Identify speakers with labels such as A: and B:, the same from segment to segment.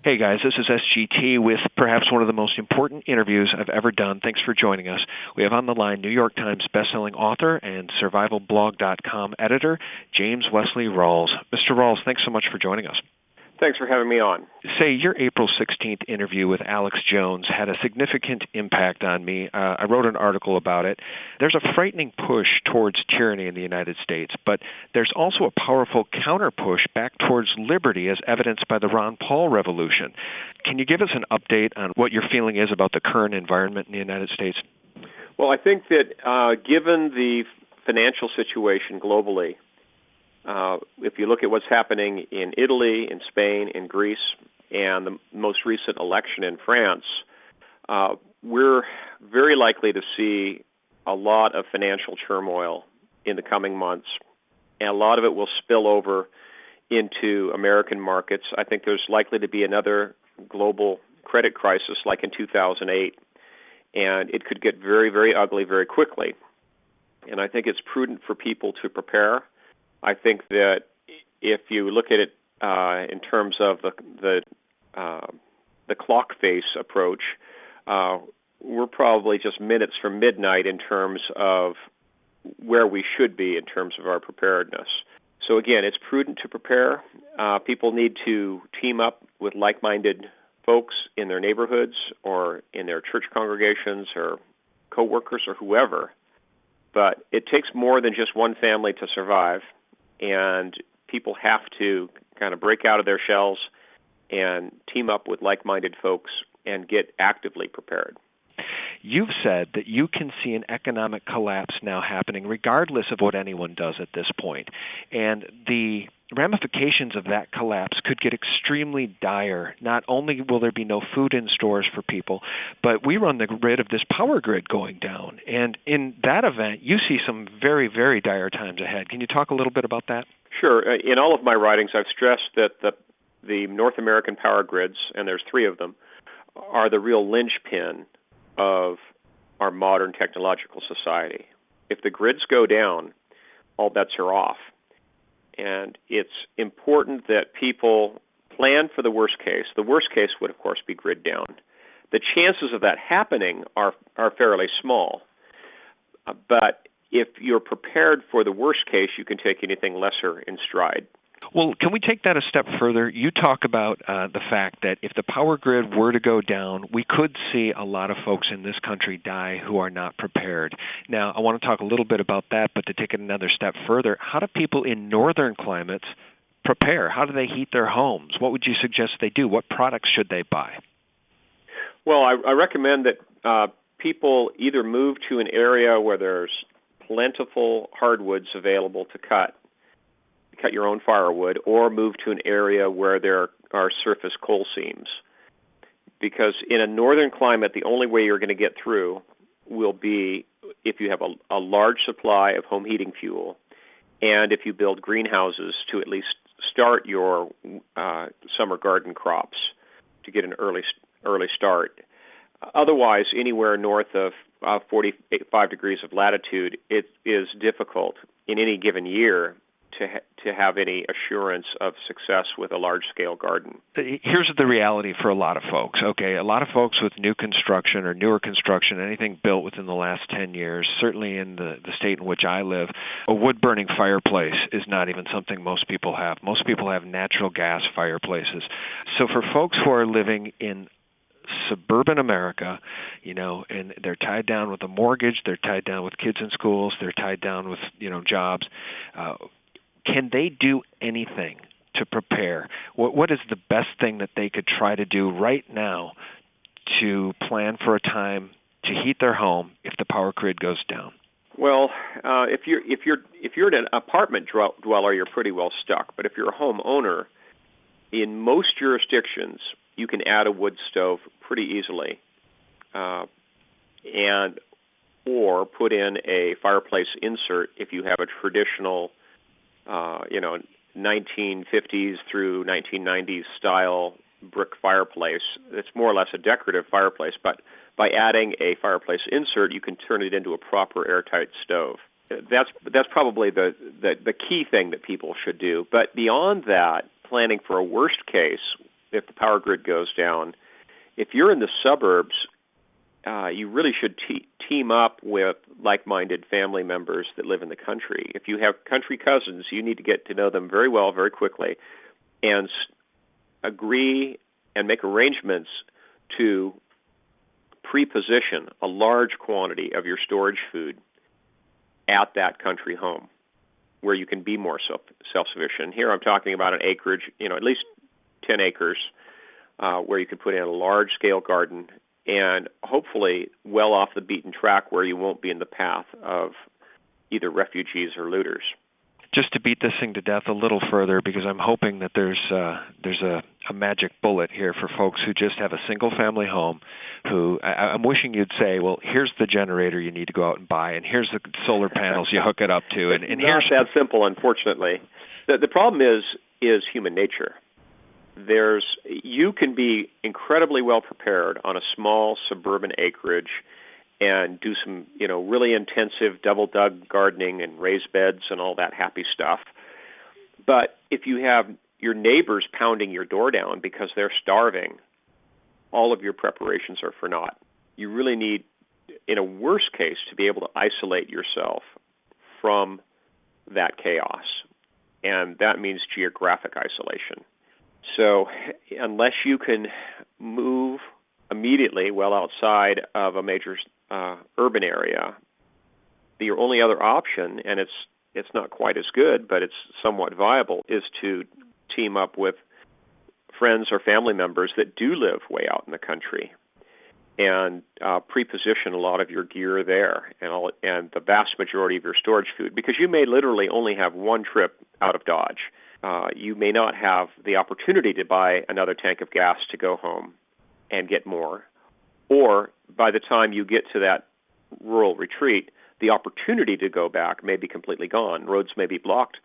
A: Hey guys, this is SGT with perhaps one of the most important interviews I've ever done. Thanks for joining us. We have on the line New York Times bestselling author and survivalblog.com editor, James Wesley Rawles. Mr. Rawles, thanks so much for joining us.
B: Thanks for having me on.
A: Say, your April 16th interview with Alex Jones had a significant impact on me. I wrote an article about it. There's a frightening push towards tyranny in the United States, but there's also a powerful counter-push back towards liberty as evidenced by the Ron Paul revolution. Can you give us an update on what your feeling is about the current environment in the United States?
B: Well, I think that given the financial situation globally, if you look at what's happening in Italy, in Spain, in Greece, and the most recent election in France, we're very likely to see a lot of financial turmoil in the coming months, and a lot of it will spill over into American markets. I think there's likely to be another global credit crisis like in 2008, and it could get very, very ugly very quickly. And I think it's prudent for people to prepare. I think that if you look at it in terms of the clock face approach, we're probably just minutes from midnight in terms of where we should be in terms of our preparedness. So again, it's prudent to prepare. People need to team up with like-minded folks in their neighborhoods or in their church congregations or co-workers or whoever. But it takes more than just one family to survive. And people have to kind of break out of their shells and team up with like-minded folks and get actively prepared.
A: You've said that you can see an economic collapse now happening regardless of what anyone does at this point. And the ramifications of that collapse could get extremely dire. Not only will there be no food in stores for people, but we run the grid of this power grid going down. And in that event, you see some very, very dire times ahead. Can you talk a little bit about that?
B: Sure. In all of my writings, I've stressed that the North American power grids, and there's three of them, are the real linchpin of our modern technological society. If the grids go down, all bets are off. And it's important that people plan for the worst case. The worst case would, of course, be grid down. The chances of that happening are fairly small. But if you're prepared for the worst case, you can take anything lesser in stride.
A: Well, can we take that a step further? You talk about the fact that if the power grid were to go down, we could see a lot of folks in this country die who are not prepared. Now, I want to talk a little bit about that, but to take it another step further, how do people in northern climates prepare? How do they heat their homes? What would you suggest they do? What products should they buy?
B: Well, I recommend that people either move to an area where there's plentiful hardwoods available to cut your own firewood, or move to an area where there are surface coal seams. Because in a northern climate, the only way you're going to get through will be if you have a large supply of home heating fuel, and if you build greenhouses to at least start your summer garden crops to get an early start. Otherwise, anywhere north of 45 degrees of latitude, it is difficult in any given year to have any assurance of success with a large-scale garden.
A: Here's the reality for a lot of folks, okay? A lot of folks with new construction or newer construction, anything built within the last 10 years, certainly in the state in which I live, a wood-burning fireplace is not even something most people have. Most people have natural gas fireplaces. So for folks who are living in suburban America, and they're tied down with a mortgage, they're tied down with kids in schools, they're tied down with, jobs, can they do anything to prepare? What is the best thing that they could try to do right now to plan for a time to heat their home if the power grid goes down?
B: Well, if you're an apartment dweller, you're pretty well stuck. But if you're a homeowner, in most jurisdictions, you can add a wood stove pretty easily, or put in a fireplace insert if you have a traditional 1950s through 1990s style brick fireplace. It's more or less a decorative fireplace, but by adding a fireplace insert, you can turn it into a proper airtight stove. That's probably the key thing that people should do. But beyond that, planning for a worst case, if the power grid goes down, if you're in the suburbs, you really should team up with like-minded family members that live in the country. If you have country cousins, you need to get to know them very well, very quickly, and agree and make arrangements to pre-position a large quantity of your storage food at that country home where you can be more self-sufficient. Here I'm talking about an acreage, at least 10 acres, where you can put in a large-scale garden and hopefully well off the beaten track where you won't be in the path of either refugees or looters.
A: Just to beat this thing to death a little further, because I'm hoping that there's a magic bullet here for folks who just have a single-family home, who I'm wishing you'd say, well, here's the generator you need to go out and buy, and here's the solar panels you hook it up to. And
B: here's not that simple, unfortunately. The problem is human nature. You can be incredibly well prepared on a small suburban acreage and do some, really intensive double-dug gardening and raised beds and all that happy stuff. But if you have your neighbors pounding your door down because they're starving, all of your preparations are for naught. You really need, in a worst case, to be able to isolate yourself from that chaos. And that means geographic isolation. So unless you can move immediately well outside of a major urban area, your only other option, and it's not quite as good, but it's somewhat viable, is to team up with friends or family members that do live way out in the country and pre-position a lot of your gear there and the vast majority of your storage food, because you may literally only have one trip out of Dodge. You may not have the opportunity to buy another tank of gas to go home and get more, or by the time you get to that rural retreat, the opportunity to go back may be completely gone. Roads may be blocked.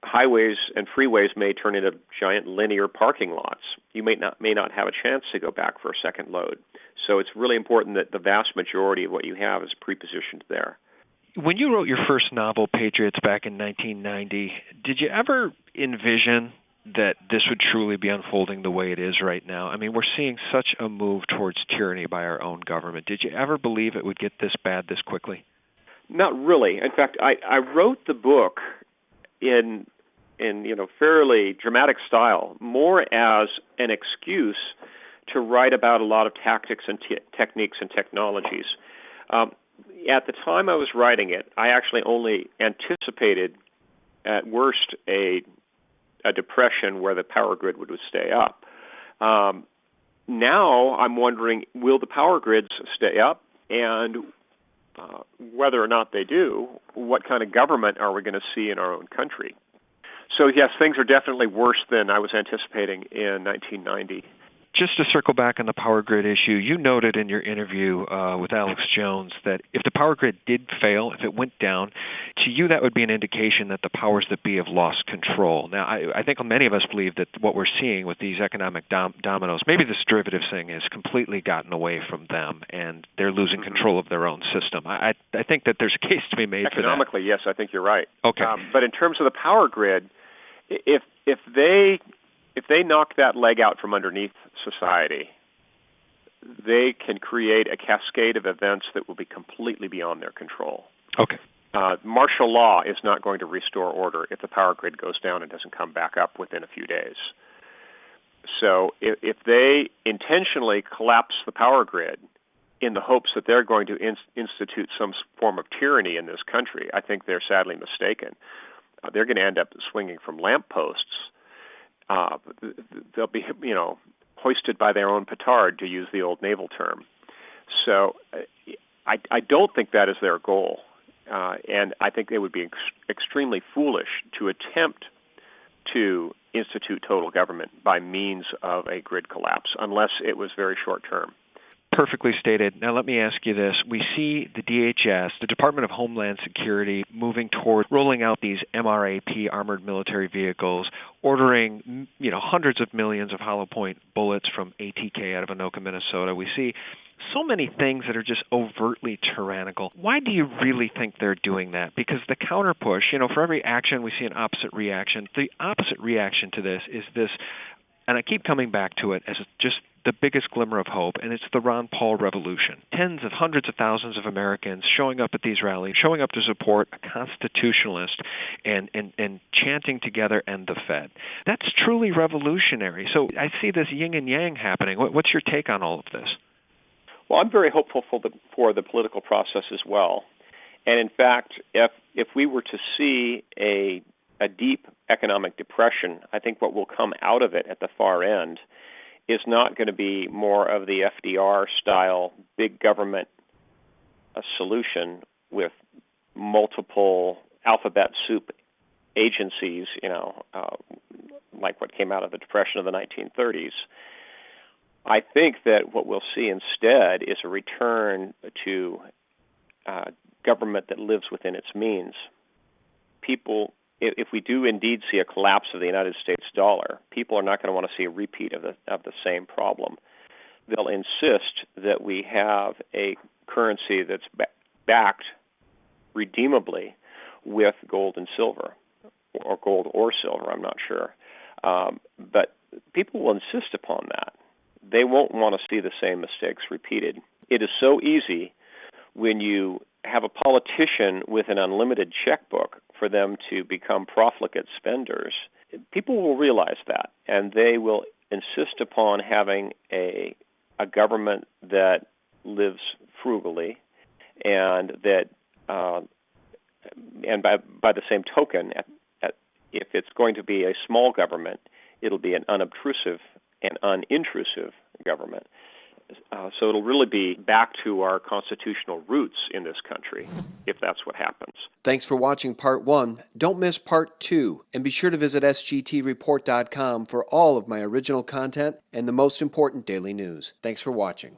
B: Highways and freeways may turn into giant linear parking lots. You may not have a chance to go back for a second load. So it's really important that the vast majority of what you have is pre-positioned there.
A: When you wrote your first novel, Patriots, back in 1990, did you ever envision that this would truly be unfolding the way it is right now? I mean, we're seeing such a move towards tyranny by our own government. Did you ever believe it would get this bad this quickly?
B: Not really. In fact, I wrote the book in fairly dramatic style, more as an excuse to write about a lot of tactics and techniques and technologies. At the time I was writing it, I actually only anticipated, at worst, a depression where the power grid would stay up. Now I'm wondering, will the power grids stay up? And whether or not they do, what kind of government are we going to see in our own country? So yes, things are definitely worse than I was anticipating in 1990.
A: Just to circle back on the power grid issue, you noted in your interview with Alex Jones that if the power grid did fail, if it went down, to you that would be an indication that the powers that be have lost control. Now, I think many of us believe that what we're seeing with these economic dominoes, maybe this derivatives thing has completely gotten away from them, and they're losing control of their own system. I think that there's a case to be made for that.
B: Economically, yes, I think you're right.
A: Okay.
B: But in terms of the power grid, if they knock that leg out from underneath society, they can create a cascade of events that will be completely beyond their control.
A: Okay.
B: Martial law is not going to restore order if the power grid goes down and doesn't come back up within a few days. So if they intentionally collapse the power grid in the hopes that they're going to institute some form of tyranny in this country, I think they're sadly mistaken. They're going to end up swinging from lampposts. They'll be, hoisted by their own petard, to use the old naval term. So I don't think that is their goal. And I think they would be extremely foolish to attempt to institute total government by means of a grid collapse, unless it was very short term.
A: Perfectly stated. Now let me ask you this. We see the DHS, the Department of Homeland Security, moving toward rolling out these MRAP, armored military vehicles, ordering hundreds of millions of hollow point bullets from ATK out of Anoka, Minnesota. We see so many things that are just overtly tyrannical. Why do you really think they're doing that? Because the counterpush, for every action we see an opposite reaction. The opposite reaction to this is this And I keep coming back to it as just the biggest glimmer of hope, and it's the Ron Paul revolution. Tens of hundreds of thousands of Americans showing up at these rallies, showing up to support a constitutionalist and chanting together "End the Fed." That's truly revolutionary. So I see this yin and yang happening. What's your take on all of this?
B: Well, I'm very hopeful for the political process as well. And in fact, if we were to see a deep economic depression, I think what will come out of it at the far end is not going to be more of the FDR-style big government solution with multiple alphabet soup agencies, like what came out of the Depression of the 1930s. I think that what we'll see instead is a return to government that lives within its means. People, if we do indeed see a collapse of the United States dollar, people are not going to want to see a repeat of the same problem. They'll insist that we have a currency that's backed redeemably with gold and silver, or gold or silver, I'm not sure. But people will insist upon that. They won't want to see the same mistakes repeated. It is so easy when you have a politician with an unlimited checkbook for them to become profligate spenders. People will realize that, and they will insist upon having a government that lives frugally, and that, and by the same token, if it's going to be a small government, it'll be an unobtrusive and unintrusive government. So it'll really be back to our constitutional roots in this country, if that's what happens.
C: Thanks for watching Part 1. Don't miss Part 2, and be sure to visit sgtreport.com for all of my original content and the most important daily news. Thanks for watching.